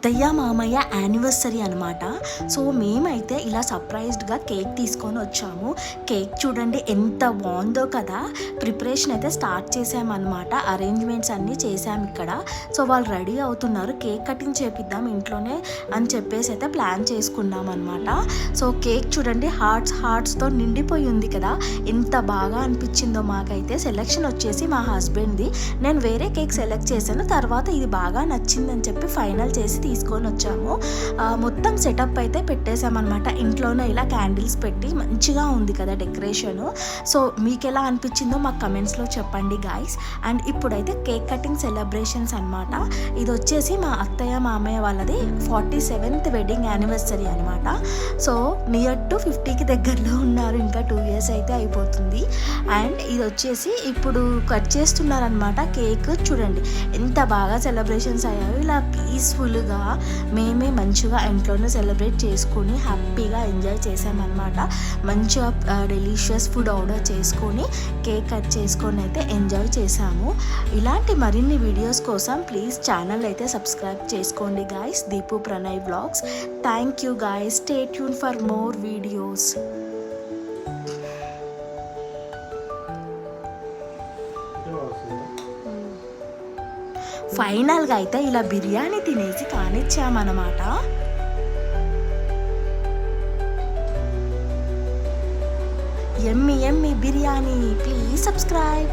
అత్తయ్య మామయ్య యానివర్సరీ అనమాట. సో మేమైతే ఇలా సర్ప్రైజ్డ్గా కేక్ తీసుకొని వచ్చాము. కేక్ చూడండి ఎంత బాగుందో కదా. ప్రిపరేషన్ అయితే స్టార్ట్ చేసామన్నమాట. అరేంజ్మెంట్స్ అన్నీ చేసాము ఇక్కడ. సో వాళ్ళు రెడీ అవుతున్నారు. కేక్ కటింగ్ చేపిద్దాం ఇంట్లోనే అని చెప్పేసి అయితే ప్లాన్ చేసుకున్నాం అనమాట. సో కేక్ చూడండి హార్ట్స్తో నిండిపోయి ఉంది కదా. ఎంత బాగా అనిపించిందో మాకైతే. సెలెక్షన్ వచ్చేసి మా హస్బెండ్ది. నేను వేరే కేక్ సెలెక్ట్ చేశాను. తర్వాత ఇది బాగా నచ్చిందని చెప్పి ఫైనల్ చేసి తీసుకొని వచ్చాము. మొత్తం సెటప్ అయితే పెట్టేసామన్నమాట. ఇంట్లోనే ఇలా క్యాండిల్స్ పెట్టి మంచిగా ఉంది కదా డెకరేషను. సో మీకు ఎలా అనిపించిందో మాకు కమెంట్స్లో చెప్పండి గాయ్స్. అండ్ ఇప్పుడైతే కేక్ కటింగ్ సెలబ్రేషన్స్ అనమాట. ఇది వచ్చేసి మా అత్తయ్య మామయ్య వాళ్ళది 47th వెడ్డింగ్ యానివర్సరీ అనమాట. సో నియర్ టు 50కి దగ్గరలో ఉన్నారు. ఇంకా 2 years అయితే అయిపోతుంది. అండ్ ఇది వచ్చేసి ఇప్పుడు కట్ చేస్తున్నారనమాట. కేక్ చూడండి ఎంత బాగా సెలబ్రేషన్స్ అయ్యాయో. ఇలా పీస్ఫుల్గా మేమే మంచిగా ఇంట్లోనే సెలబ్రేట్ చేసుకొని హ్యాపీగా ఎంజాయ్ చేసామన్నమాట. మంచిగా డెలిషియస్ ఫుడ్ ఆర్డర్ చేసుకొని కేక్ కట్ చేసుకొని అయితే ఎంజాయ్ చేసాము. ఇలాంటి మరిన్ని వీడియోస్ కోసం ప్లీజ్ ఛానల్ అయితే సబ్స్క్రైబ్ చేసుకోండి guys. Deepu Pranay vlogs. Thank you guys. Stay tune for more videos. ఫైనల్గా అయితే ఇలా బిర్యానీ తినేసి కానిచ్చామన్నమాట. ఎమ్మి బిర్యానీ. Please subscribe.